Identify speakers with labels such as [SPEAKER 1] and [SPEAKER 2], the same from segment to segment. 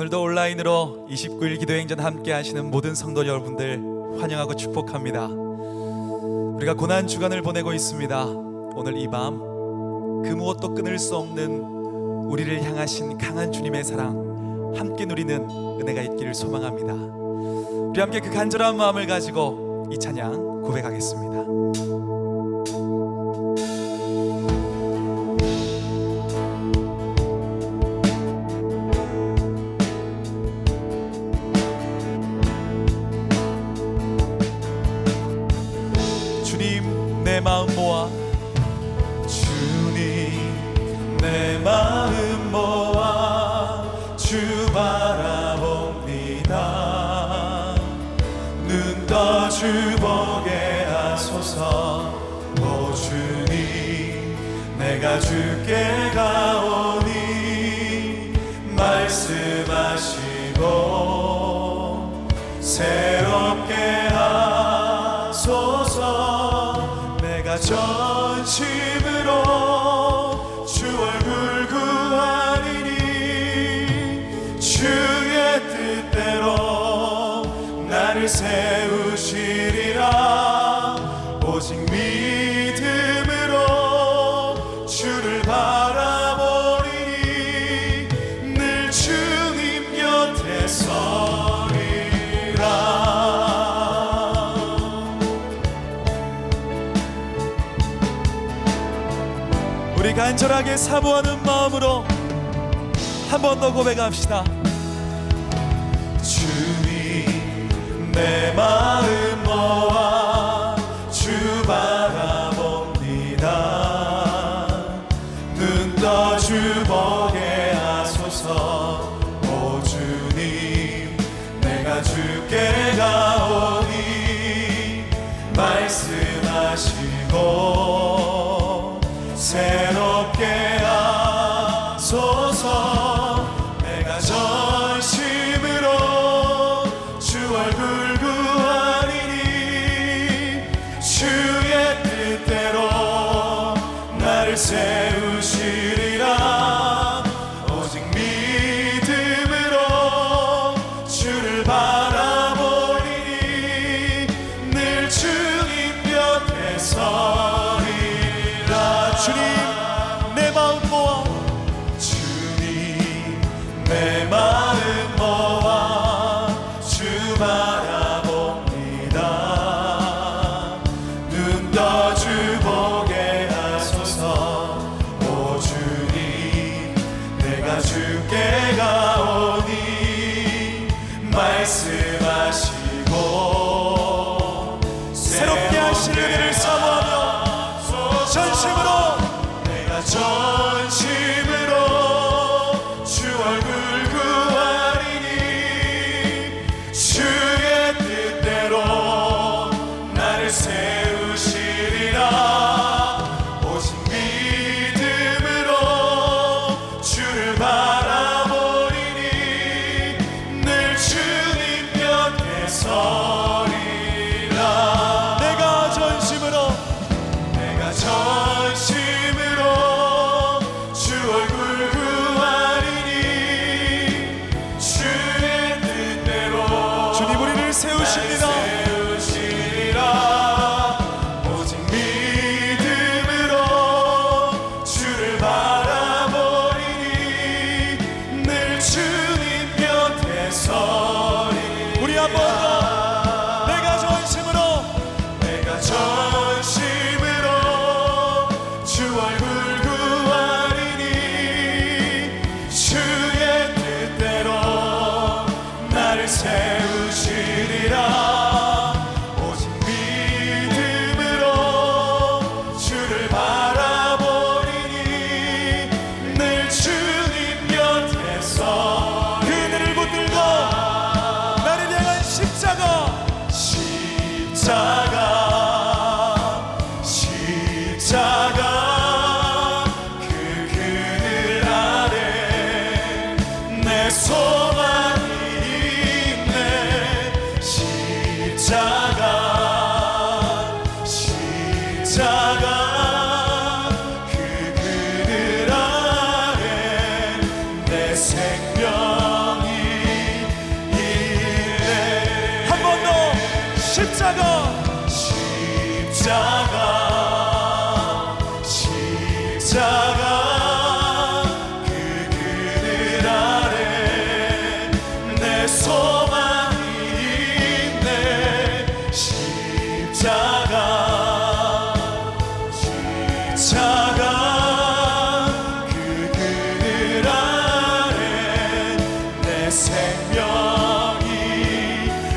[SPEAKER 1] 오늘도 온라인으로 29일 기도행전 함께 하시는 모든 성도 여러분들 환영하고 축복합니다. 우리가 고난 주간을 보내고 있습니다. 오늘 이 밤 그 무엇도 끊을 수 없는 우리를 향하신 강한 주님의 사랑 함께 누리는 은혜가 있기를 소망합니다. 우리 함께 그 간절한 마음을 가지고 이 찬양 고백하겠습니다. 주님 내 마음 모아, 주님 내 마음 모아 주 바라봅니다. 눈 떠 주 보게 하소서. 오 주님 내가 주께 가오니 말씀하시고 새롭게 하소서. 내가 전심으로 주 얼굴 구하리니 주의 뜻대로 나를 세우시리라. 오직 믿음으로 주를 바라보리니 늘 주님 곁에 서리라. 우리 간절하게 사모하는 마음으로 한 번 더 고백합시다. 주님 내 마음 모아 주 바라봅니다. 눈 떠 주 보게 하소서. 오 주님 내가 주께 가오니 말씀하시고 새롭게 하소서. 내가 전심으로 주 얼굴 구하리니 주의 뜻대로 나를 세우시리라. 오직 믿음으로 주를 바라보리니 늘 주님 곁에 서리라. 주님 내 마음 모아, 주님 내 마음 모아 주 바라봅니다. 눈 떠 주 보게 하소서. 오 주님 내가 주께 가오니 말씀하시고 새롭게 하실 은혜를 사모하며 전심으로 내가 전심으로 주 얼굴 구하리니 주의 뜻대로 나를 세우시리라. 오직 믿음으로 주를 바라보리니 늘 주님 곁에 서리라. 내가 전심으로 주 얼굴 구하리니 주의 뜻대로 주님 우리를 세우십니다. 오직 믿음으로 주를 바라보리니 늘 주님 곁에 서리. 우리 한 번 더 내가 전심으로 주 얼굴 구하리니 주의 뜻대로 나를 세우시리라. 오직 믿음으로 주를 바라보리니 늘 주님 곁에서 그늘을 붙들고 나를 향한 십자가 그 그늘 아래 내 소망이 있네. 십자가 그 그늘 아래 내 생명이 십자가 그 그늘 아래 내 소망이 있네. 십자가 그 그늘 아래 내 생명이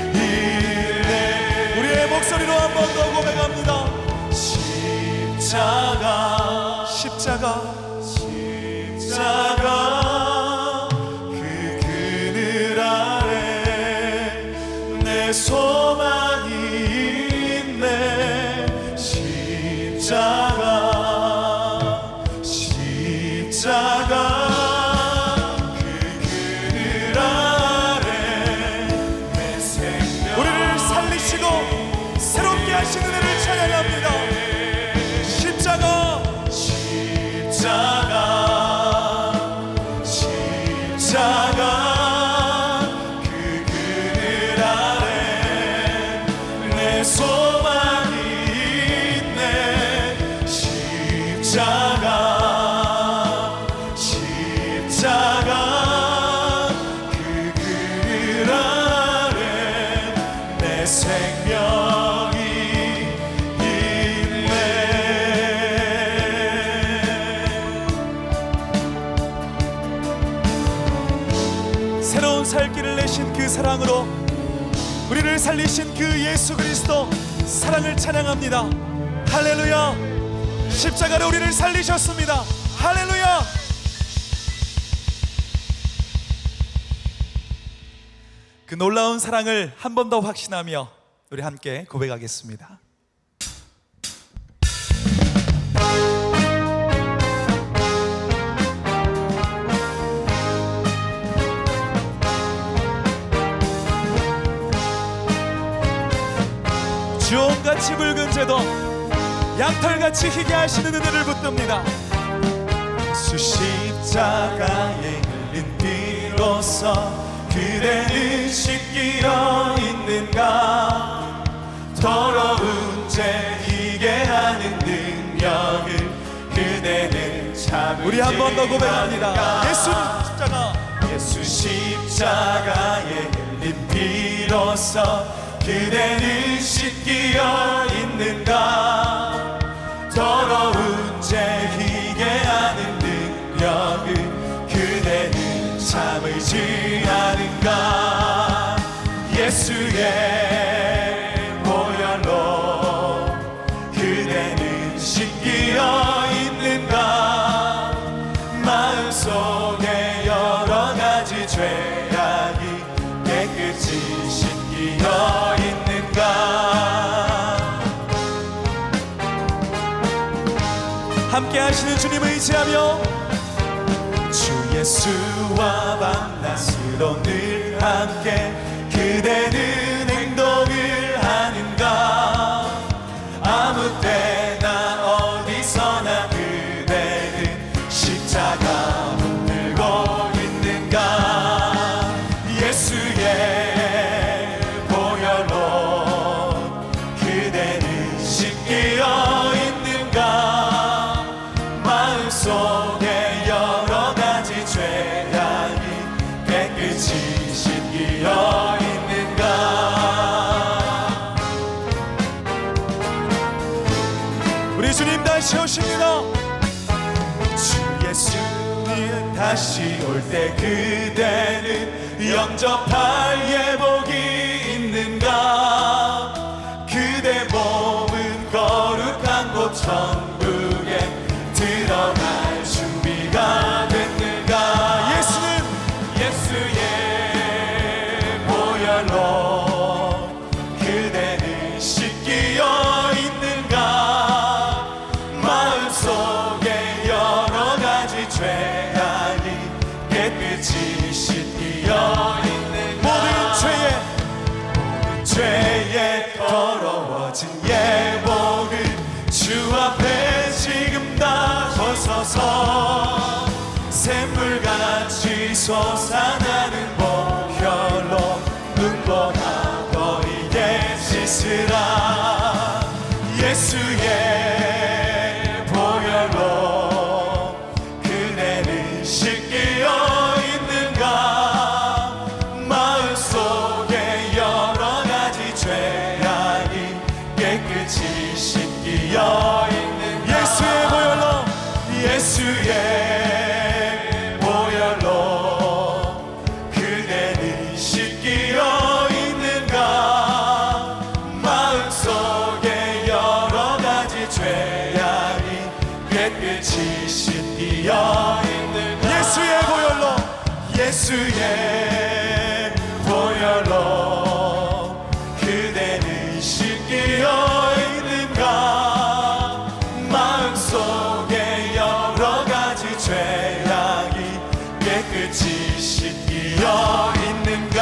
[SPEAKER 1] 있네. 우리의 목소리로 한 번 더 고백합니다. 십자가 그 그늘 아래 내 소망이 있네. 십자가 그 그늘 아래 내 생명. 우리를 살리시고 새롭게 하신 은혜를 찬양합니다. 십자가 그 그늘 아래 내 소망이 있네. 십자가 그 그늘 아래 내 생명이 있네. 새로운 살 길을 내신 그 사랑으로 우리를 살리신 그 예수 그리스도 사랑을 찬양합니다. 할렐루야. 십자가로 우리를 살리셨습니다. 할렐루야. 그 놀라운 사랑을 한 번 더 확신하며 우리 함께 고백하겠습니다. 주홍같이 붉은 제도 양털같이 희게 하시는 은혜를 붙듭니다. 수 십자가에 흘린 피로써 그대는 씻기어 있는가. 더러운 죄 희게 하는 능력을 그대는 참으지. 우리 한 번 더 고백합니다. 예수 십자가에 흘린 피로써 그대는 씻기어 있는가. 더러운 죄 희게 하는 능력을 그대는 참으지 않은가. 예수의 보혈로 그대는 씻기어 있는가. 마음속에 여러 가지 죄악이 깨끗이 씻기어 있는가. 함께 하시는 주님 의지하며 주 예수와 밤낮으로 늘 함께 그대는 행동을 하는가. 아무 때나 어디서나 그대는 십자가 붙들고 있는가. 예수의 보혈로 그대는 씻기어 있는가. 마음속에 여러 가지 죄악이 깨끗이 씻기어 있는가. 우리 주님 다시 오십니다. 주 예수님 다시 올 때 그대는 영접할 예복이 있는가. 그대 몸은 거룩한 곳 천국에 들어갈 준비가 됐는가. 예수의 보혈로 그대는 씻기어 있는가. 마음속에 여러 가지 죄악이 깨끗이 씻기어 있는가. 모든 죄에 더러워진 예복을 주 앞에 지금 다 벗어서 샘물같이 솟아나는 보혈로 눈보다 보이게 씻습니다. 예스라 예수의 보혈로 그대는 씻기어 있는가 마음속에 여러가지 죄악이 깨끗이 씻기어 있는가 예수의 보혈로 예수의 보혈로 그대는 씻기어 있는가 마음속에 여러가지 죄악이 깨끗이 씻기어 있는가 예수의 보혈로 예수의 보혈로 그대는 씻기어 있는가 마음속에 여러가지 죄악이 깨끗이 씻기어 있는가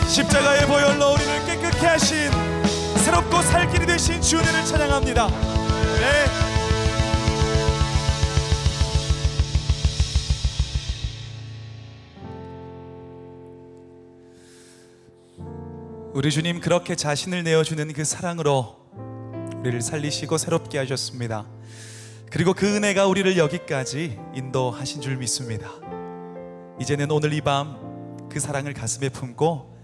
[SPEAKER 1] 십자가의 보혈로 우리를 깨끗게 하신 새롭고 살 길이 되신 주 은혜를 찬양합니다. 네. 우리 주님 그렇게 자신을 내어주는 그 사랑으로 우리를 살리시고 새롭게 하셨습니다. 그리고 그 은혜가 우리를 여기까지 인도하신 줄 믿습니다. 이제는 오늘 이 밤 그 사랑을 가슴에 품고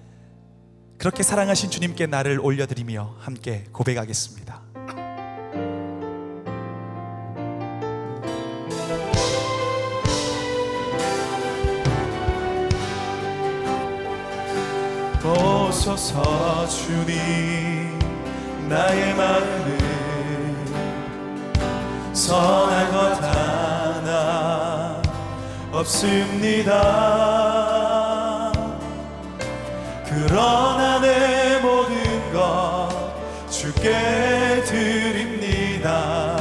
[SPEAKER 1] 그렇게 사랑하신 주님께 나를 올려드리며 함께 고백하겠습니다. 보소서 주님 나의 마음을 선한 것 하나 없습니다. 그러나 내 모든 것 주께 드립니다.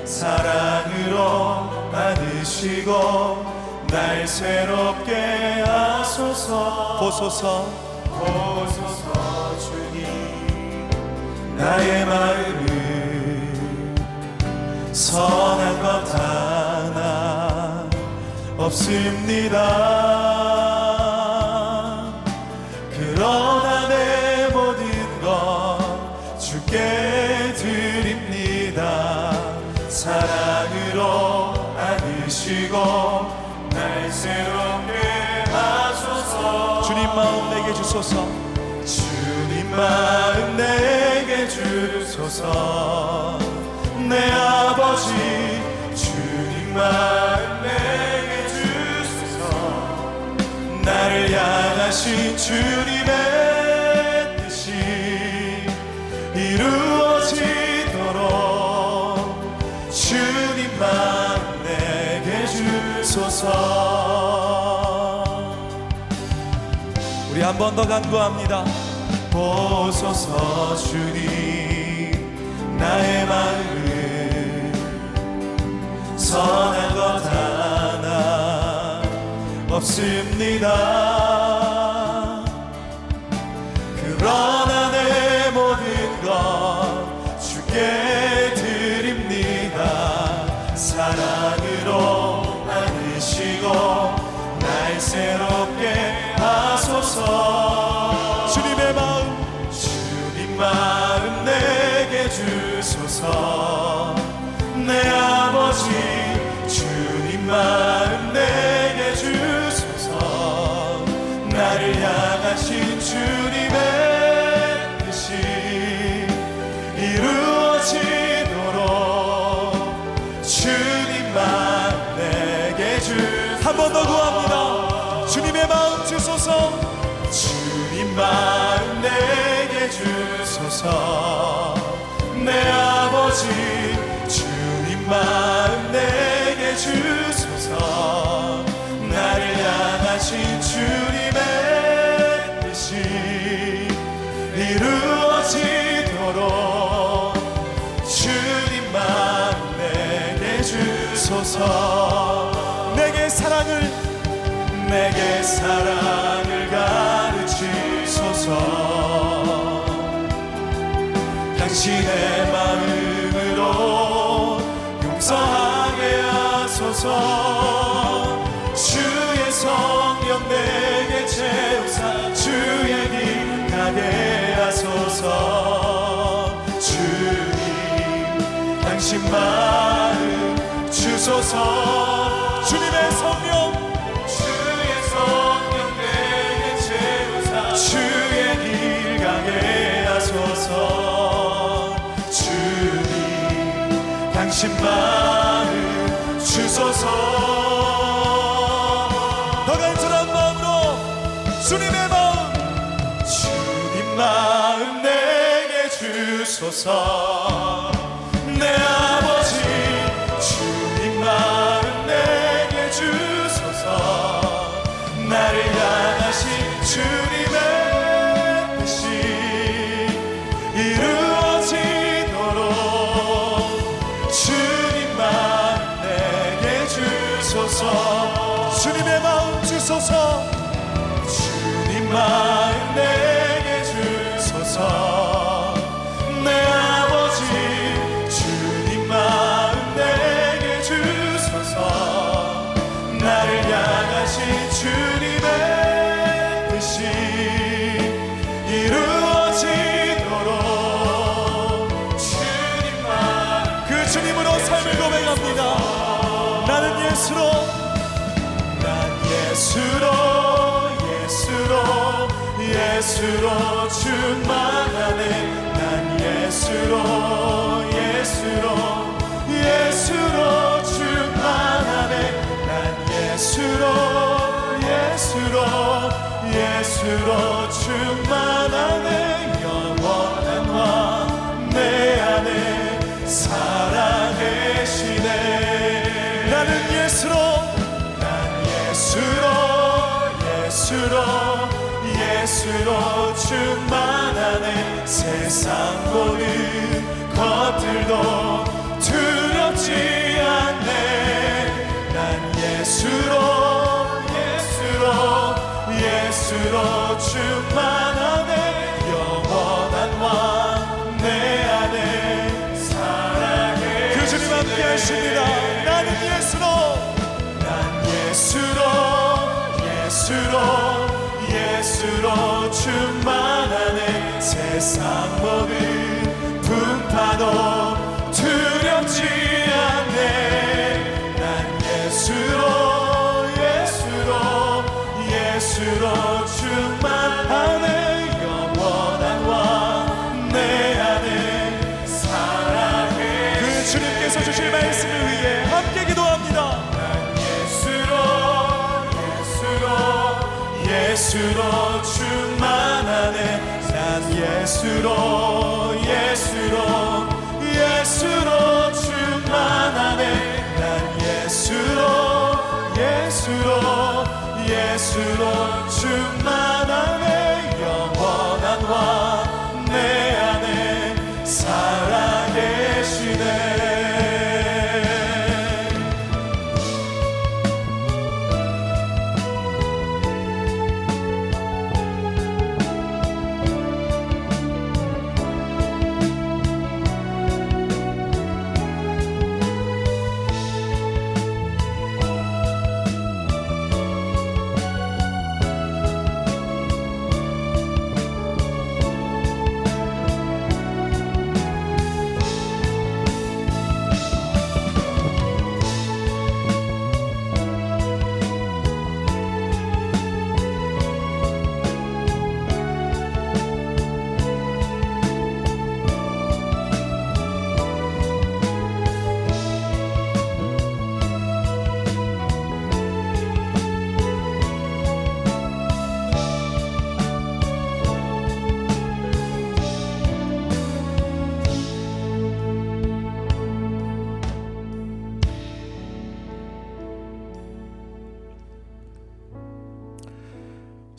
[SPEAKER 1] 사랑으로 안으시고 날 새롭게 하소서. 보소서 주님 나의 마음을 선한 것 하나 없습니다. 그러나 내 모든 것 주께 드립니다. 사랑으로 안으시고 날 새롭게 하소서. 주님 마음 내게 주소서. 주님 마음 내게 주소서. 내 아버지 주님 마음 내게 주소서. 나를 향하신 주님의 뜻이 이루어지도록 주님 마음 내게 주소서. 우리 한 번 더 간구합니다. 보소서 주님 나의 마음을 선한 것 하나 없습니다. 그러나 내 모든 것 주께 드립니다. 사랑으로 안으시고 날 새롭게 하소서. 주님의 마음 주님 마음 내게 주소서. 내 아버지 주님 마음 내게 주소서. 나를 향하신 주님의 뜻이 이루어지도록 주님 마음 내게 주소서. 한 번 더 구합니다. 주님의 마음 주소서. 주님 마음 내게 주소서. 내 아버지 주님 마음 내게 주소서. 나를 향하신 주님의 뜻이 이루어지도록 주님 마음 내게 주소서. 내게 사랑을 가르치소서. 당신의 마음으로 용서하게 하소서. 주의 성령 내게 하소서. 주님 당신 마음 주소서. 주님의 성령 주의 성령 내게 채우사 주의 길 가게 하소서. 주님 당신 마음 주소서. 더 간절한 마음으로 주님의 마음 주님 마음 내게 주소서. 내 아버지 주님 마음 내게 주소서. 나를 향하신 주님의 뜻이 이루어지도록 주님 마음 내게 주소서. 주님의 마음 주소서. 주님 마음 내게 주소서. 내 아버지 주님 마음 내게 주소서. 나를 향하신 주님의 뜻이 이루어지도록 주님 마음 그 주님으로 삶을 고백합니다. 나는 예수로 난 예수로 예수로 충만하네. 난 예수로 충만하네. 난 예수로 충만하네. 영원한 왕 내 안에 살아계시네. 나는 예수로 충만하네. 세상 보는 것들도 두렵지 않네. 난 예수로 충만하네. 영원한 왕 내 안에 살아계시네. 그 주님 함께 하십니다. 나는 예수로 충만하네. 세상 모든 풍파도 두렵지 않네. 난 예수로 충만하네. 영원한 왕 내 안에 살아계. 그 주님께서 주실 말씀을 위해 함께 기도합니다. 난 예수로 충만하네. 난 예수로 충만하네. 난 예수로 충만하네. 영원한 왕 내 안에 살아계시네.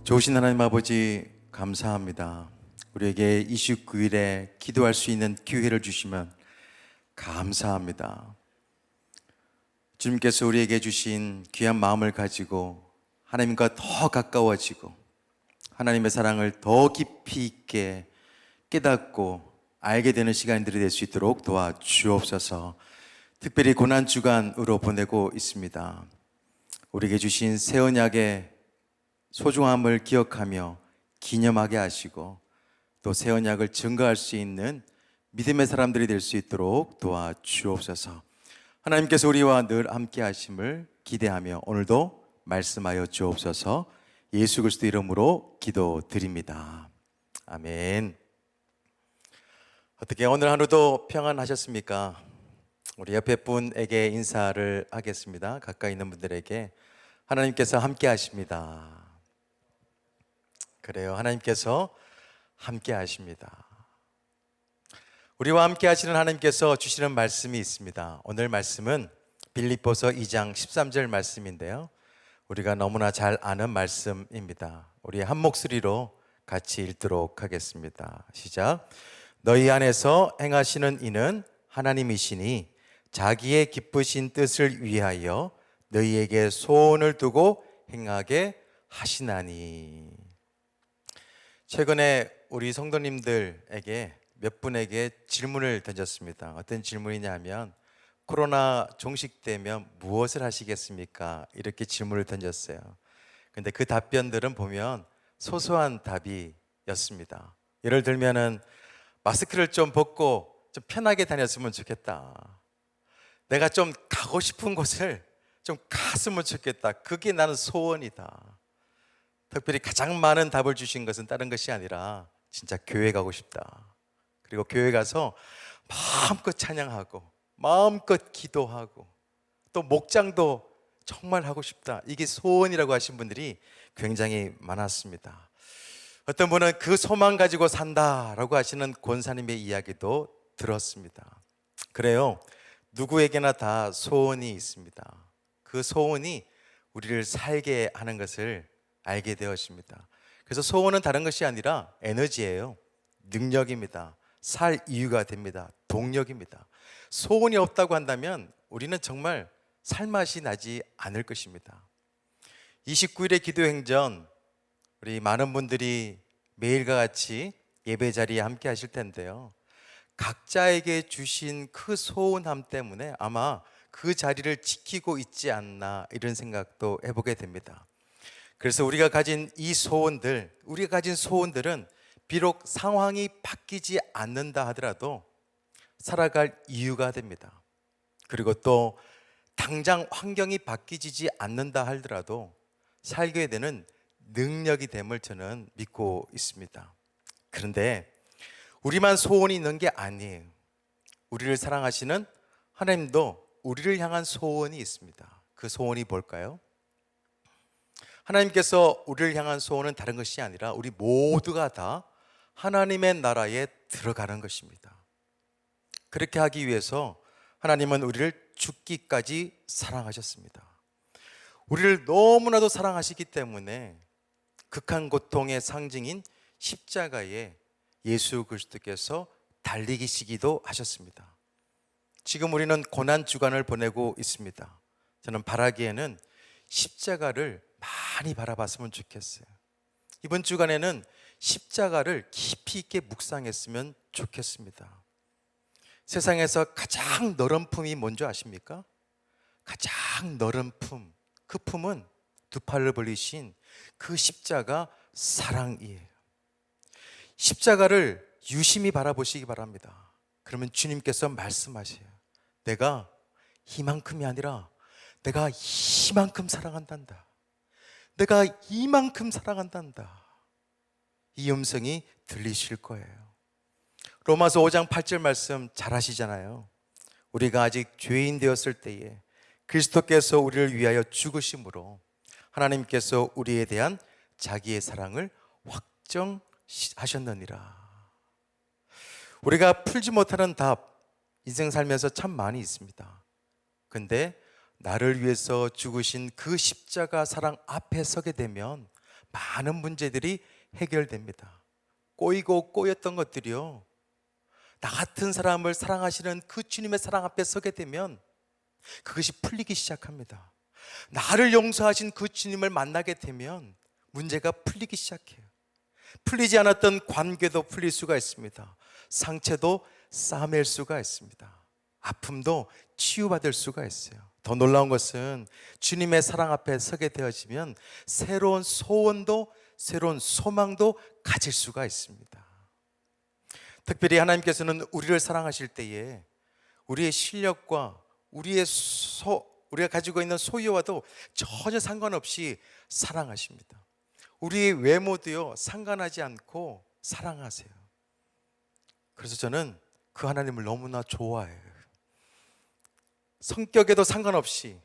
[SPEAKER 2] 좋으신 하나님 아버지 감사합니다. 우리에게 29일에 기도할 수 있는 기회를 주시면 감사합니다. 주님께서 우리에게 주신 귀한 마음을 가지고 하나님과 더 가까워지고 하나님의 사랑을 더 깊이 있게 깨닫고 알게 되는 시간들이 될 수 있도록 도와주옵소서. 특별히 고난주간으로 보내고 있습니다. 우리에게 주신 새 언약의 소중함을 기억하며 기념하게 하시고 또 새 언약을 증거할 수 있는 믿음의 사람들이 될 수 있도록 도와주옵소서. 하나님께서 우리와 늘 함께 하심을 기대하며 오늘도 말씀하여 주옵소서. 예수 그리스도 이름으로 기도드립니다. 아멘. 어떻게 오늘 하루도 평안하셨습니까? 우리 옆에 분에게 인사를 하겠습니다. 가까이 있는 분들에게 하나님께서 함께 하십니다. 그래요. 하나님께서 함께 하십니다. 우리와 함께 하시는 하나님께서 주시는 말씀이 있습니다. 오늘 말씀은 빌립보서 2장 13절 말씀인데요, 우리가 너무나 잘 아는 말씀입니다. 우리 한 목소리로 같이 읽도록 하겠습니다. 시작. 너희 안에서 행하시는 이는 하나님이시니 자기의 기쁘신 뜻을 위하여 너희에게 소원을 두고 행하게 하시나니. 최근에 우리 성도님들에게 몇 분에게 질문을 던졌습니다. 어떤 질문이냐면 코로나 종식되면 무엇을 하시겠습니까? 이렇게 질문을 던졌어요. 근데 그 답변들은 보면 소소한 답이었습니다. 예를 들면은 마스크를 좀 벗고 좀 편하게 다녔으면 좋겠다. 내가 좀 가고 싶은 곳을 좀 갔으면 좋겠다. 그게 나는 소원이다. 특별히 가장 많은 답을 주신 것은 다른 것이 아니라 진짜 교회 가고 싶다. 그리고 교회 가서 마음껏 찬양하고 마음껏 기도하고 또 목장도 정말 하고 싶다. 이게 소원이라고 하신 분들이 굉장히 많았습니다. 어떤 분은 그 소망 가지고 산다라고 하시는 권사님의 이야기도 들었습니다. 그래요. 누구에게나 다 소원이 있습니다. 그 소원이 우리를 살게 하는 것을 알게 되었습니다. 그래서 소원은 다른 것이 아니라 에너지예요. 능력입니다. 살 이유가 됩니다. 동력입니다. 소원이 없다고 한다면 우리는 정말 살맛이 나지 않을 것입니다. 29일의 기도행전, 우리 많은 분들이 매일과 같이 예배 자리에 함께 하실 텐데요, 각자에게 주신 그 소원함 때문에 아마 그 자리를 지키고 있지 않나 이런 생각도 해보게 됩니다. 그래서 우리가 가진 소원들은 비록 상황이 바뀌지 않는다 하더라도 살아갈 이유가 됩니다. 그리고 또 당장 환경이 바뀌지 않는다 하더라도 살게 되는 능력이 됨을 저는 믿고 있습니다. 그런데 우리만 소원이 있는 게 아니에요. 우리를 사랑하시는 하나님도 우리를 향한 소원이 있습니다. 그 소원이 뭘까요? 하나님께서 우리를 향한 소원은 다른 것이 아니라 우리 모두가 다 하나님의 나라에 들어가는 것입니다. 그렇게 하기 위해서 하나님은 우리를 죽기까지 사랑하셨습니다. 우리를 너무나도 사랑하시기 때문에 극한 고통의 상징인 십자가에 예수 그리스도께서 달리시기도 하셨습니다. 지금 우리는 고난 주간을 보내고 있습니다. 저는 바라기에는 십자가를 많이 바라봤으면 좋겠어요. 이번 주간에는 십자가를 깊이 있게 묵상했으면 좋겠습니다. 세상에서 가장 너른 품이 뭔지 아십니까? 가장 너른 품, 그 품은 두 팔을 벌리신 그 십자가 사랑이에요. 십자가를 유심히 바라보시기 바랍니다. 그러면 주님께서 말씀하세요. 내가 이만큼이 아니라 내가 이만큼 사랑한단다. 내가 이만큼 사랑한단다. 이 음성이 들리실 거예요. 로마서 5장 8절 말씀 잘 아시잖아요. 우리가 아직 죄인 되었을 때에 그리스도께서 우리를 위하여 죽으심으로 하나님께서 우리에 대한 자기의 사랑을 확정하셨느니라. 우리가 풀지 못하는 답, 인생 살면서 참 많이 있습니다. 근데 나를 위해서 죽으신 그 십자가 사랑 앞에 서게 되면 많은 문제들이 해결됩니다. 꼬이고 꼬였던 것들이요, 나 같은 사람을 사랑하시는 그 주님의 사랑 앞에 서게 되면 그것이 풀리기 시작합니다. 나를 용서하신 그 주님을 만나게 되면 문제가 풀리기 시작해요. 풀리지 않았던 관계도 풀릴 수가 있습니다. 상처도 싸맬 수가 있습니다. 아픔도 치유받을 수가 있어요. 더 놀라운 것은 주님의 사랑 앞에 서게 되어지면 새로운 소원도 새로운 소망도 가질 수가 있습니다. 특별히 하나님께서는 우리를 사랑하실 때에 우리의 실력과 우리가 가지고 있는 소유와도 전혀 상관없이 사랑하십니다. 우리의 외모도요 상관하지 않고 사랑하세요. 그래서 저는 그 하나님을 너무나 좋아해요. 성격에도 상관없이,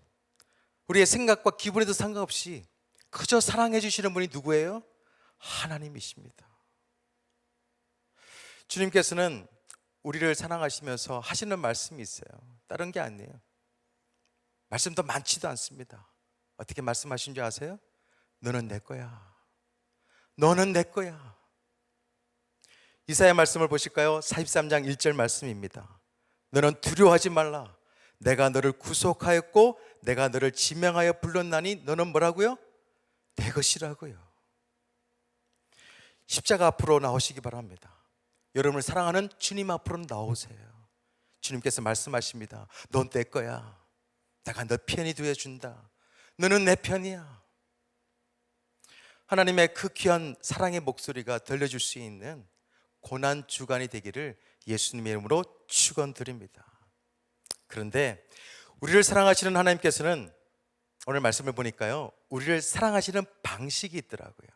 [SPEAKER 2] 우리의 생각과 기분에도 상관없이 그저 사랑해 주시는 분이 누구예요? 하나님이십니다. 주님께서는 우리를 사랑하시면서 하시는 말씀이 있어요. 다른 게 아니에요. 말씀도 많지도 않습니다. 어떻게 말씀하신 줄 아세요? 너는 내 거야. 너는 내 거야. 이사야 말씀을 보실까요? 43장 1절 말씀입니다. 너는 두려워하지 말라. 내가 너를 구속하였고 내가 너를 지명하여 불렀나니 너는 뭐라고요? 내 것이라고요. 십자가 앞으로 나오시기 바랍니다. 여러분을 사랑하는 주님 앞으로 나오세요. 주님께서 말씀하십니다. 넌 내 거야. 내가 너 편이 되어준다. 너는 내 편이야. 하나님의 그 귀한 사랑의 목소리가 들려줄 수 있는 고난 주간이 되기를 예수님의 이름으로 축원드립니다. 그런데 우리를 사랑하시는 하나님께서는 오늘 말씀을 보니까요, 우리를 사랑하시는 방식이 있더라고요.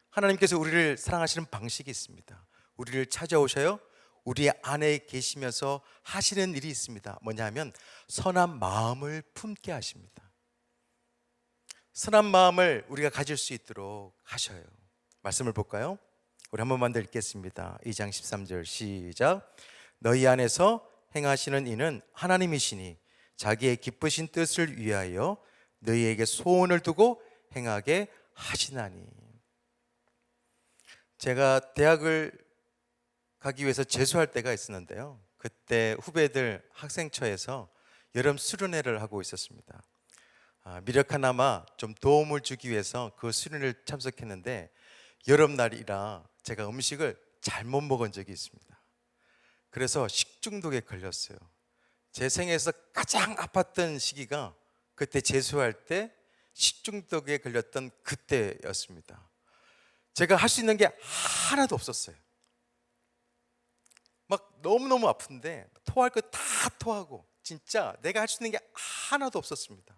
[SPEAKER 2] 하나님께서 우리를 사랑하시는 방식이 있습니다. 우리를 찾아오셔요. 우리 안에 계시면서 하시는 일이 있습니다. 뭐냐 하면 선한 마음을 품게 하십니다. 선한 마음을 우리가 가질 수 있도록 하셔요. 말씀을 볼까요? 우리 한 번만 더 읽겠습니다. 2장 13절 시작. 너희 안에서 행하시는 이는 하나님이시니 자기의 기쁘신 뜻을 위하여 너희에게 소원을 두고 행하게 하시나니. 제가 대학을 가기 위해서 재수할 때가 있었는데요, 그때 후배들 학생처에서 여름 수련회를 하고 있었습니다. 미력 하나마 좀 도움을 주기 위해서 그 수련회를 참석했는데 여름날이라 제가 음식을 잘못 먹은 적이 있습니다. 그래서 식중독에 걸렸어요. 제 생애에서 가장 아팠던 시기가 그때 재수할 때 식중독에 걸렸던 그때였습니다. 제가 할 수 있는 게 하나도 없었어요. 막 너무너무 아픈데 토할 거 다 토하고 진짜 내가 할 수 있는 게 하나도 없었습니다.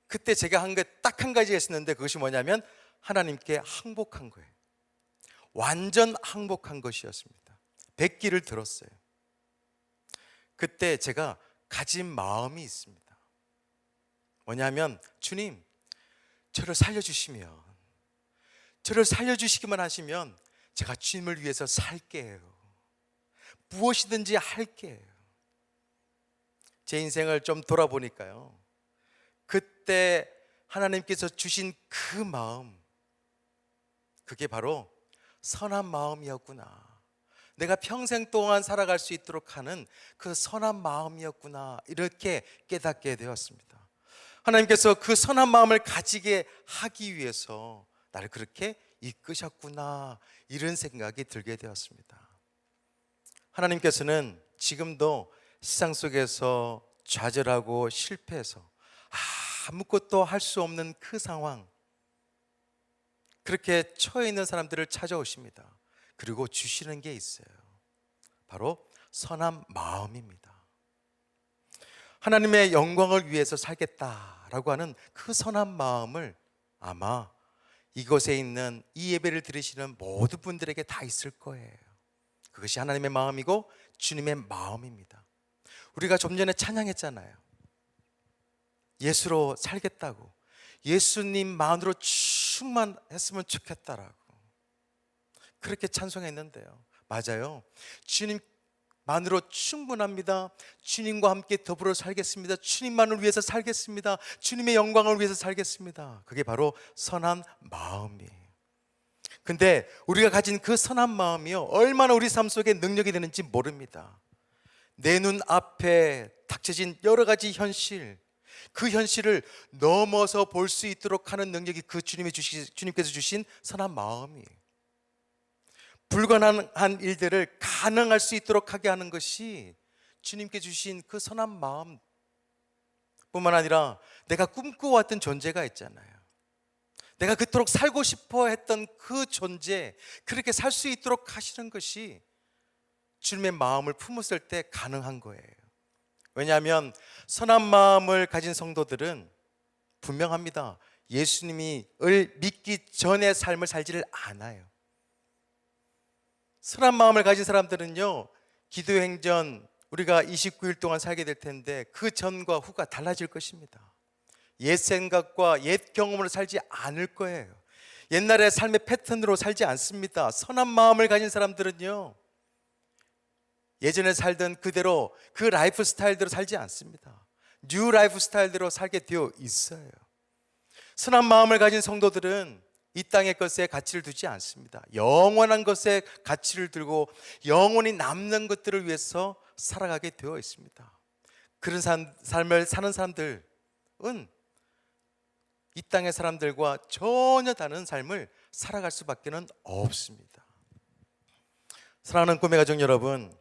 [SPEAKER 2] 그때 제가 한 게 딱 한 가지 했었는데 그것이 뭐냐면 하나님께 항복한 거예요. 완전 항복한 것이었습니다. 백기를 들었어요. 그때 제가 가진 마음이 있습니다. 뭐냐면 주님, 저를 살려주시기만 하시면 제가 주님을 위해서 살게요. 무엇이든지 할게요. 제 인생을 좀 돌아보니까요, 그때 하나님께서 주신 그 마음, 그게 바로 선한 마음이었구나. 내가 평생 동안 살아갈 수 있도록 하는 그 선한 마음이었구나, 이렇게 깨닫게 되었습니다. 하나님께서 그 선한 마음을 가지게 하기 위해서 나를 그렇게 이끄셨구나, 이런 생각이 들게 되었습니다. 하나님께서는 지금도 세상 속에서 좌절하고 실패해서 아무것도 할 수 없는 그 상황, 그렇게 처해 있는 사람들을 찾아오십니다. 그리고 주시는 게 있어요. 바로 선한 마음입니다. 하나님의 영광을 위해서 살겠다라고 하는 그 선한 마음을 아마 이곳에 있는 이 예배를 들으시는 모든 분들에게 다 있을 거예요. 그것이 하나님의 마음이고 주님의 마음입니다. 우리가 좀 전에 찬양했잖아요. 예수로 살겠다고, 예수님만으로 충만했으면 좋겠다라고 그렇게 찬송했는데요, 맞아요. 주님만으로 충분합니다. 주님과 함께 더불어 살겠습니다. 주님만을 위해서 살겠습니다. 주님의 영광을 위해서 살겠습니다. 그게 바로 선한 마음이에요. 근데 우리가 가진 그 선한 마음이요, 얼마나 우리 삶 속에 능력이 되는지 모릅니다. 내 눈 앞에 닥쳐진 여러 가지 현실, 그 현실을 넘어서 볼 수 있도록 하는 능력이 그 주님께서 주신 선한 마음이에요. 불가능한 일들을 가능할 수 있도록 하게 하는 것이 주님께 주신 그 선한 마음 뿐만 아니라 내가 꿈꿔왔던 존재가 있잖아요. 내가 그토록 살고 싶어 했던 그 존재, 그렇게 살 수 있도록 하시는 것이 주님의 마음을 품었을 때 가능한 거예요. 왜냐하면 선한 마음을 가진 성도들은 분명합니다. 예수님을 믿기 전의 삶을 살지를 않아요. 선한 마음을 가진 사람들은요, 기도행전 우리가 29일 동안 살게 될 텐데 그 전과 후가 달라질 것입니다. 옛 생각과 옛 경험으로 살지 않을 거예요. 옛날의 삶의 패턴으로 살지 않습니다. 선한 마음을 가진 사람들은요, 예전에 살던 그대로 그 라이프 스타일대로 살지 않습니다. 뉴 라이프 스타일대로 살게 되어 있어요. 선한 마음을 가진 성도들은 이 땅의 것에 가치를 두지 않습니다. 영원한 것에 가치를 두고 영원히 남는 것들을 위해서 살아가게 되어 있습니다. 그런 삶을 사는 사람들은 이 땅의 사람들과 전혀 다른 삶을 살아갈 수밖에 없습니다. 사랑하는 꿈의 가족 여러분,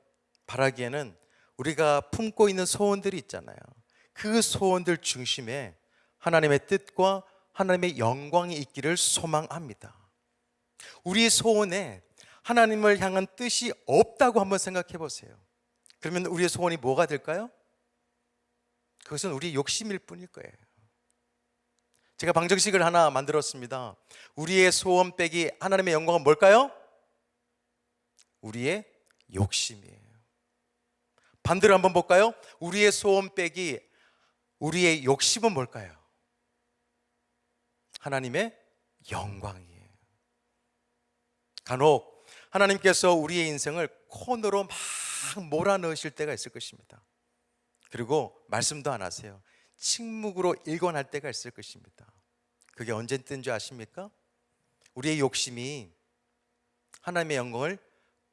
[SPEAKER 2] 바라기에는 우리가 품고 있는 소원들이 있잖아요. 그 소원들 중심에 하나님의 뜻과 하나님의 영광이 있기를 소망합니다. 우리 소원에 하나님을 향한 뜻이 없다고 한번 생각해 보세요. 그러면 우리의 소원이 뭐가 될까요? 그것은 우리의 욕심일 뿐일 거예요. 제가 방정식을 하나 만들었습니다. 우리의 소원 빼기 하나님의 영광은 뭘까요? 우리의 욕심이에요. 반대로 한번 볼까요? 우리의 소원 빼기 우리의 욕심은 뭘까요? 하나님의 영광이에요. 간혹 하나님께서 우리의 인생을 코너로 막 몰아넣으실 때가 있을 것입니다. 그리고 말씀도 안 하세요. 침묵으로 일관할 때가 있을 것입니다. 그게 언제든 줄 아십니까? 우리의 욕심이 하나님의 영광을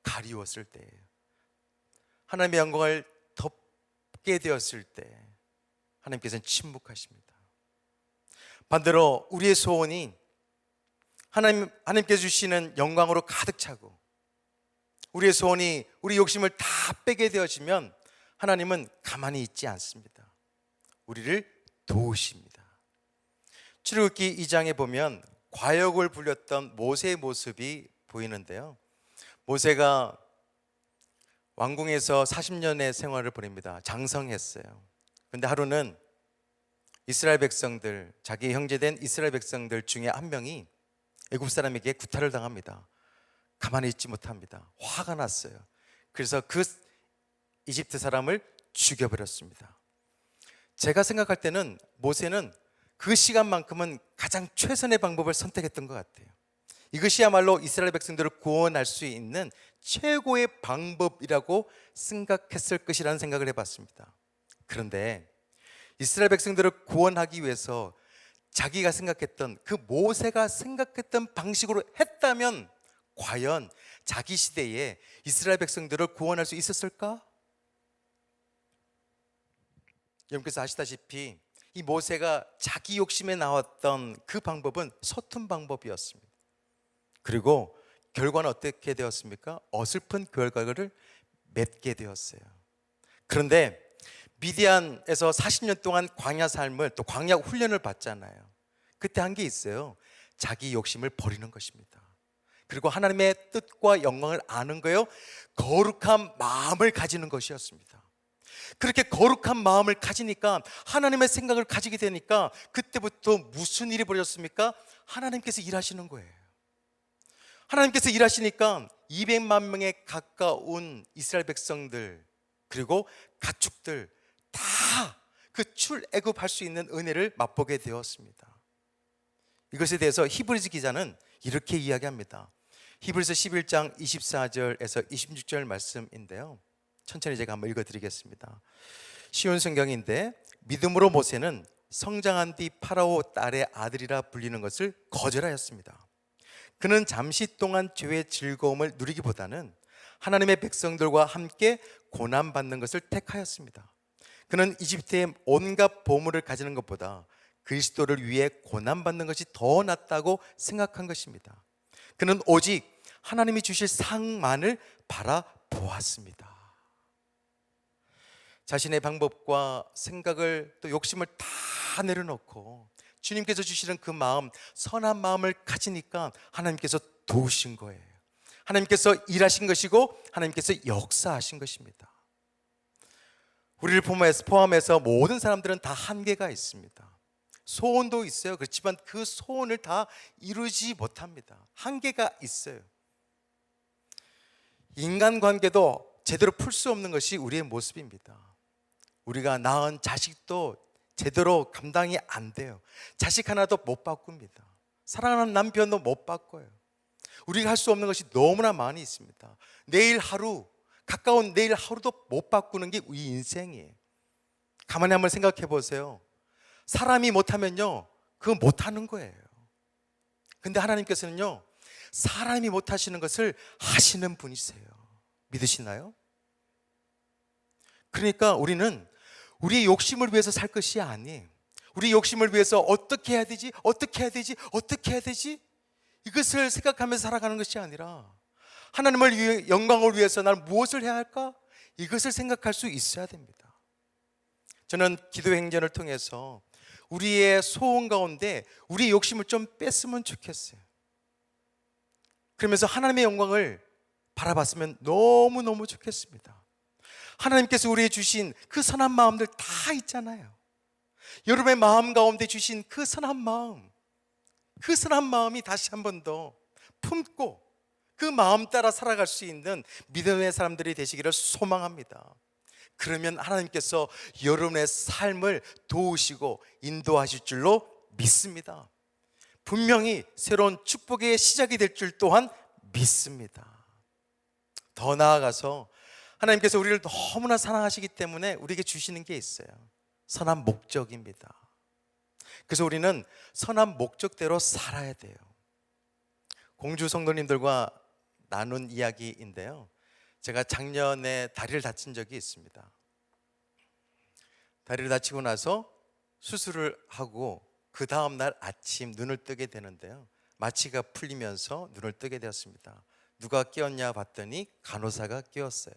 [SPEAKER 2] 가리웠을 때예요. 하나님의 영광을 덮게 되었을 때 하나님께서는 침묵하십니다. 반대로 우리의 소원이 하나님께서 주시는 영광으로 가득 차고 우리의 소원이 우리 욕심을 다 빼게 되어지면 하나님은 가만히 있지 않습니다. 우리를 도우십니다. 출애굽기 2장에 보면 과역을 불렸던 모세의 모습이 보이는데요, 모세가 왕궁에서 40년의 생활을 보냅니다. 장성했어요. 그런데 하루는 이스라엘 백성들, 자기 형제된 이스라엘 백성들 중에 한 명이 애굽 사람에게 구타를 당합니다. 가만히 있지 못합니다. 화가 났어요. 그래서 그 이집트 사람을 죽여버렸습니다. 제가 생각할 때는 모세는 그 시간만큼은 가장 최선의 방법을 선택했던 것 같아요. 이것이야말로 이스라엘 백성들을 구원할 수 있는 최고의 방법이라고 생각했을 것이라는 생각을 해봤습니다. 그런데 이스라엘 백성들을 구원하기 위해서 자기가 생각했던 그 모세가 생각했던 방식으로 했다면 과연 자기 시대에 이스라엘 백성들을 구원할 수 있었을까? 여러분께서 아시다시피 이 모세가 자기 욕심에 나왔던 그 방법은 서툰 방법이었습니다. 그리고 결과는 어떻게 되었습니까? 어설픈 결과를 맺게 되었어요. 그런데 미디안에서 40년 동안 광야 삶을, 또 광야 훈련을 받잖아요. 그때 한 게 있어요. 자기 욕심을 버리는 것입니다. 그리고 하나님의 뜻과 영광을 아는 거요, 거룩한 마음을 가지는 것이었습니다. 그렇게 거룩한 마음을 가지니까, 하나님의 생각을 가지게 되니까 그때부터 무슨 일이 벌어졌습니까? 하나님께서 일하시는 거예요. 하나님께서 일하시니까 200만 명에 가까운 이스라엘 백성들, 그리고 가축들 다 그 출애굽할 수 있는 은혜를 맛보게 되었습니다. 이것에 대해서 히브리서 기자는 이렇게 이야기합니다. 히브리서 11장 24절에서 26절 말씀인데요, 천천히 제가 한번 읽어드리겠습니다. 쉬운 성경인데, 믿음으로 모세는 성장한 뒤 파라오 딸의 아들이라 불리는 것을 거절하였습니다. 그는 잠시 동안 죄의 즐거움을 누리기보다는 하나님의 백성들과 함께 고난받는 것을 택하였습니다. 그는 이집트의 온갖 보물을 가지는 것보다 그리스도를 위해 고난받는 것이 더 낫다고 생각한 것입니다. 그는 오직 하나님이 주실 상만을 바라보았습니다. 자신의 방법과 생각을, 또 욕심을 다 내려놓고 주님께서 주시는 그 마음, 선한 마음을 가지니까 하나님께서 도우신 거예요. 하나님께서 일하신 것이고 하나님께서 역사하신 것입니다. 우리를 포함해서 모든 사람들은 다 한계가 있습니다. 소원도 있어요. 그렇지만 그 소원을 다 이루지 못합니다. 한계가 있어요. 인간관계도 제대로 풀 수 없는 것이 우리의 모습입니다. 우리가 낳은 자식도 제대로 감당이 안 돼요. 자식 하나도 못 바꿉니다. 사랑하는 남편도 못 바꿔요. 우리가 할 수 없는 것이 너무나 많이 있습니다. 내일 하루, 가까운 내일 하루도 못 바꾸는 게 우리 인생이에요. 가만히 한번 생각해 보세요. 사람이 못하면요, 그거 못하는 거예요. 근데 하나님께서는요, 사람이 못하시는 것을 하시는 분이세요. 믿으시나요? 그러니까 우리는 우리의 욕심을 위해서 살 것이 아니에요. 우리 욕심을 위해서 어떻게 해야 되지? 어떻게 해야 되지? 어떻게 해야 되지? 이것을 생각하면서 살아가는 것이 아니라 하나님을 영광을 위해서 난 무엇을 해야 할까? 이것을 생각할 수 있어야 됩니다. 저는 기도 행전을 통해서 우리의 소원 가운데 우리의 욕심을 좀 뺐으면 좋겠어요. 그러면서 하나님의 영광을 바라봤으면 너무너무 좋겠습니다. 하나님께서 우리에게 주신 그 선한 마음들 다 있잖아요. 여러분의 마음 가운데 주신 그 선한 마음, 그 선한 마음이 다시 한 번 더 품고 그 마음 따라 살아갈 수 있는 믿음의 사람들이 되시기를 소망합니다. 그러면 하나님께서 여러분의 삶을 도우시고 인도하실 줄로 믿습니다. 분명히 새로운 축복의 시작이 될 줄 또한 믿습니다. 더 나아가서 하나님께서 우리를 너무나 사랑하시기 때문에 우리에게 주시는 게 있어요. 선한 목적입니다. 그래서 우리는 선한 목적대로 살아야 돼요. 공주 성도님들과 나눈 이야기인데요, 제가 작년에 다리를 다친 적이 있습니다. 다리를 다치고 나서 수술을 하고 그 다음날 아침 눈을 뜨게 되는데요, 마취가 풀리면서 눈을 뜨게 되었습니다. 누가 깨웠냐 봤더니 간호사가 깨웠어요.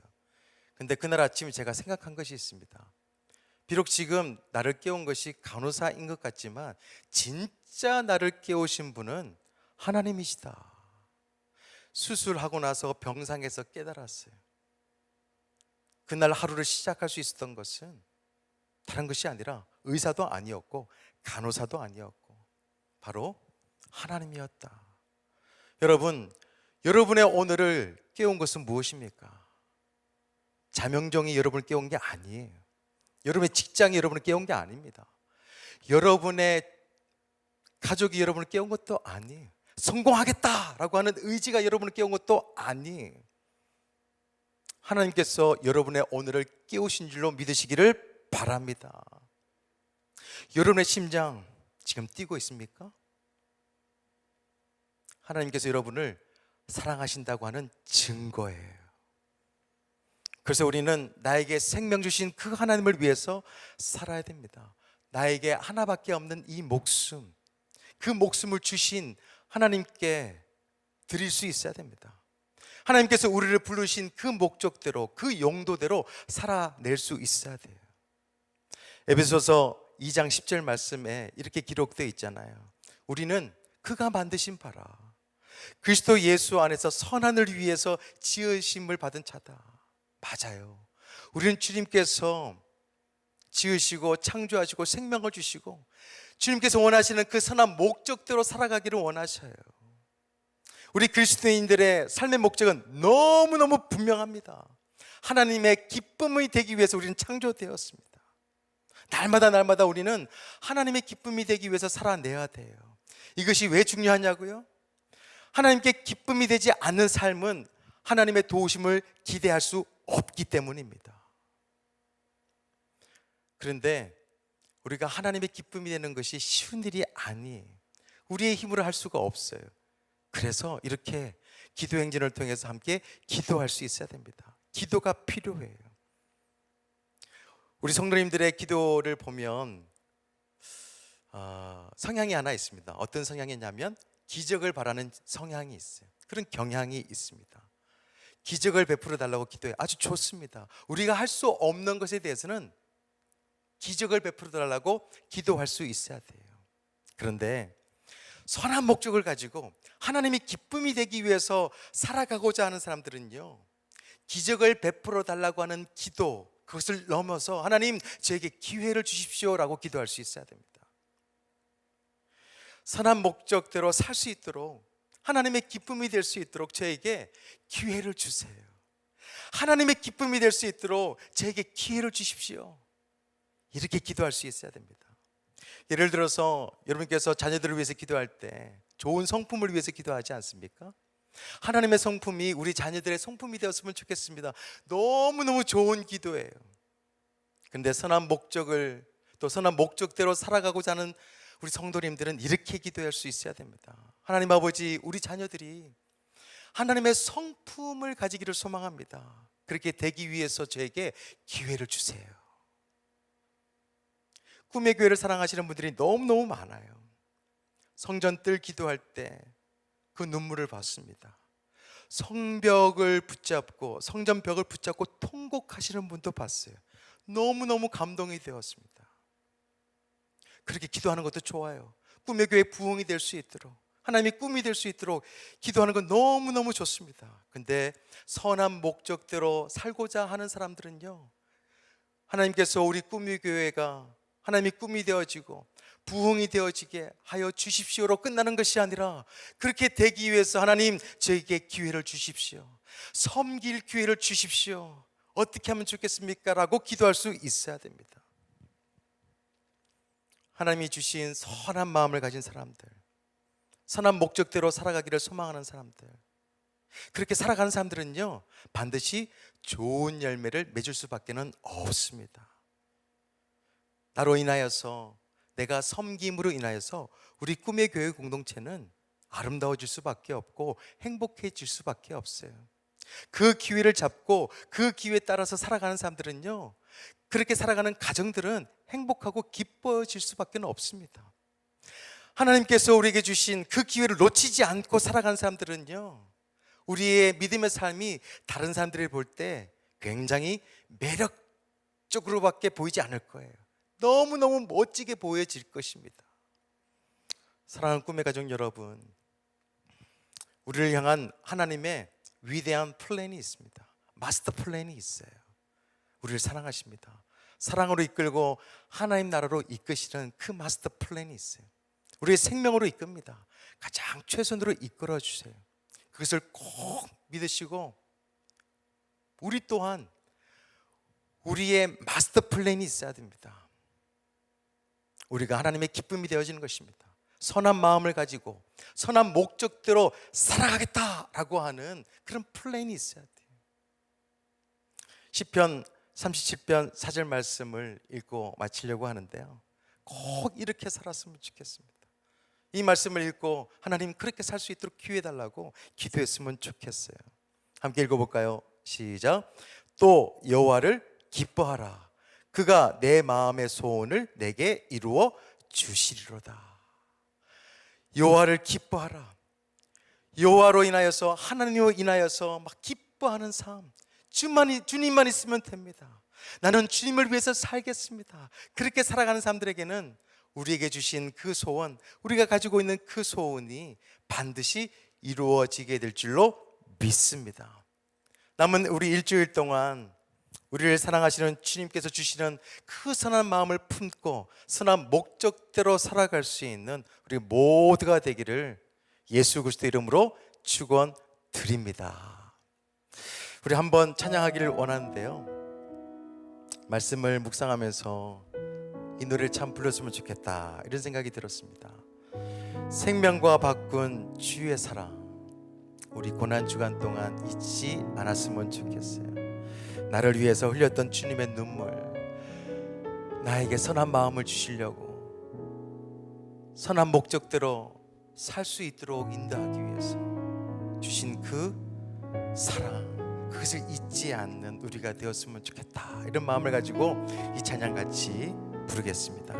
[SPEAKER 2] 근데 그날 아침 제가 생각한 것이 있습니다. 비록 지금 나를 깨운 것이 간호사인 것 같지만 진짜 나를 깨우신 분은 하나님이시다. 수술하고 나서 병상에서 깨달았어요. 그날 하루를 시작할 수 있었던 것은 다른 것이 아니라 의사도 아니었고 간호사도 아니었고 바로 하나님이었다. 여러분, 여러분의 오늘을 깨운 것은 무엇입니까? 자명종이 여러분을 깨운 게 아니에요. 여러분의 직장이 여러분을 깨운 게 아닙니다. 여러분의 가족이 여러분을 깨운 것도 아니에요. 성공하겠다라고 하는 의지가 여러분을 깨운 것도 아니에요. 하나님께서 여러분의 오늘을 깨우신 줄로 믿으시기를 바랍니다. 여러분의 심장 지금 뛰고 있습니까? 하나님께서 여러분을 사랑하신다고 하는 증거예요. 그래서 우리는 나에게 생명 주신 그 하나님을 위해서 살아야 됩니다. 나에게 하나밖에 없는 이 목숨, 그 목숨을 주신 하나님께 드릴 수 있어야 됩니다. 하나님께서 우리를 부르신 그 목적대로, 그 용도대로 살아낼 수 있어야 돼요. 에베소서 2장 10절 말씀에 이렇게 기록되어 있잖아요. 우리는 그가 만드신 바라 그리스도 예수 안에서 선한을 위해서 지으심을 받은 자다. 맞아요. 우리는 주님께서 지으시고 창조하시고 생명을 주시고 주님께서 원하시는 그 선한 목적대로 살아가기를 원하셔요. 우리 그리스도인들의 삶의 목적은 너무너무 분명합니다. 하나님의 기쁨이 되기 위해서 우리는 창조되었습니다. 날마다 우리는 하나님의 기쁨이 되기 위해서 살아내야 돼요. 이것이 왜 중요하냐고요? 하나님께 기쁨이 되지 않는 삶은 하나님의 도우심을 기대할 수 없기 때문입니다. 그런데 우리가 하나님의 기쁨이 되는 것이 쉬운 일이 아니에요. 우리의 힘으로 할 수가 없어요. 그래서 이렇게 기도 행진을 통해서 함께 기도할 수 있어야 됩니다. 기도가 필요해요. 우리 성도님들의 기도를 보면 성향이 하나 있습니다. 어떤 성향이냐면 기적을 바라는 성향이 있어요. 그런 경향이 있습니다. 기적을 베풀어 달라고 기도해. 아주 좋습니다. 우리가 할 수 없는 것에 대해서는 기적을 베풀어 달라고 기도할 수 있어야 돼요. 그런데 선한 목적을 가지고 하나님이 기쁨이 되기 위해서 살아가고자 하는 사람들은요, 기적을 베풀어 달라고 하는 기도, 그것을 넘어서 하나님 저에게 기회를 주십시오라고 기도할 수 있어야 됩니다. 선한 목적대로 살 수 있도록, 하나님의 기쁨이 될 수 있도록 저에게 기회를 주세요. 하나님의 기쁨이 될 수 있도록 저에게 기회를 주십시오. 이렇게 기도할 수 있어야 됩니다. 예를 들어서 여러분께서 자녀들을 위해서 기도할 때 좋은 성품을 위해서 기도하지 않습니까? 하나님의 성품이 우리 자녀들의 성품이 되었으면 좋겠습니다. 너무너무 좋은 기도예요. 그런데 선한 목적을, 또 선한 목적대로 살아가고자 하는 우리 성도님들은 이렇게 기도할 수 있어야 됩니다. 하나님 아버지, 우리 자녀들이 하나님의 성품을 가지기를 소망합니다. 그렇게 되기 위해서 저에게 기회를 주세요. 꿈의 교회를 사랑하시는 분들이 너무너무 많아요. 성전뜰 기도할 때 그 눈물을 봤습니다. 성벽을 붙잡고, 성전벽을 붙잡고 통곡하시는 분도 봤어요. 너무너무 감동이 되었습니다. 그렇게 기도하는 것도 좋아요. 꿈의 교회 부흥이 될 수 있도록, 하나님의 꿈이 될 수 있도록 기도하는 건 너무너무 좋습니다. 근데 선한 목적대로 살고자 하는 사람들은요, 하나님께서 우리 꿈의 교회가 하나님의 꿈이 되어지고 부흥이 되어지게 하여 주십시오로 끝나는 것이 아니라, 그렇게 되기 위해서 하나님 저에게 기회를 주십시오, 섬길 기회를 주십시오, 어떻게 하면 좋겠습니까? 라고 기도할 수 있어야 됩니다. 하나님이 주신 선한 마음을 가진 사람들, 선한 목적대로 살아가기를 소망하는 사람들, 그렇게 살아가는 사람들은요, 반드시 좋은 열매를 맺을 수밖에 없습니다. 나로 인하여서, 내가 섬김으로 인하여서 우리 꿈의 교회 공동체는 아름다워질 수밖에 없고 행복해질 수밖에 없어요. 그 기회를 잡고 그 기회에 따라서 살아가는 사람들은요, 그렇게 살아가는 가정들은 행복하고 기뻐질 수밖에 없습니다. 하나님께서 우리에게 주신 그 기회를 놓치지 않고 살아가는 사람들은요, 우리의 믿음의 삶이 다른 사람들이 볼 때 굉장히 매력적으로밖에 보이지 않을 거예요. 너무너무 멋지게 보여질 것입니다. 사랑하는 꿈의 가족 여러분, 우리를 향한 하나님의 위대한 플랜이 있습니다. 마스터 플랜이 있어요. 우리를 사랑하십니다. 사랑으로 이끌고 하나님 나라로 이끄시는 그 마스터 플랜이 있어요. 우리의 생명으로 이끕니다. 가장 최선으로 이끌어 주세요. 그것을 꼭 믿으시고, 우리 또한 우리의 마스터 플랜이 있어야 됩니다. 우리가 하나님의 기쁨이 되어지는 것입니다. 선한 마음을 가지고 선한 목적대로 살아가겠다라고 하는 그런 플랜이 있어야 돼요. 시편 37편 4절 말씀을 읽고 마치려고 하는데요, 꼭 이렇게 살았으면 좋겠습니다. 이 말씀을 읽고 하나님 그렇게 살 수 있도록 기회 달라고 기도했으면 좋겠어요. 함께 읽어볼까요? 시작. 또 여호와를 기뻐하라. 그가 내 마음의 소원을 내게 이루어 주시리로다. 여호와를 기뻐하라. 여호와로 인하여서, 하나님으로 인하여서 막 기뻐하는 삶, 주님만 있으면 됩니다. 나는 주님을 위해서 살겠습니다. 그렇게 살아가는 사람들에게는 우리에게 주신 그 소원, 우리가 가지고 있는 그 소원이 반드시 이루어지게 될 줄로 믿습니다. 남은 우리 일주일 동안 우리를 사랑하시는 주님께서 주시는 그 선한 마음을 품고 선한 목적대로 살아갈 수 있는 우리 모두가 되기를 예수 그리스도 이름으로 축원드립니다. 우리 한번 찬양하기를 원하는데요, 말씀을 묵상하면서 이 노래를 참 불렀으면 좋겠다, 이런 생각이 들었습니다. 생명과 바꾼 주의 사랑, 우리 고난 주간 동안 잊지 않았으면 좋겠어요. 나를 위해서 흘렸던 주님의 눈물, 나에게 선한 마음을 주시려고 선한 목적대로 살 수 있도록 인도하기 위해서 주신 그 사랑, 그것을 잊지 않는 우리가 되었으면 좋겠다, 이런 마음을 가지고 이 찬양 같이 부르겠습니다.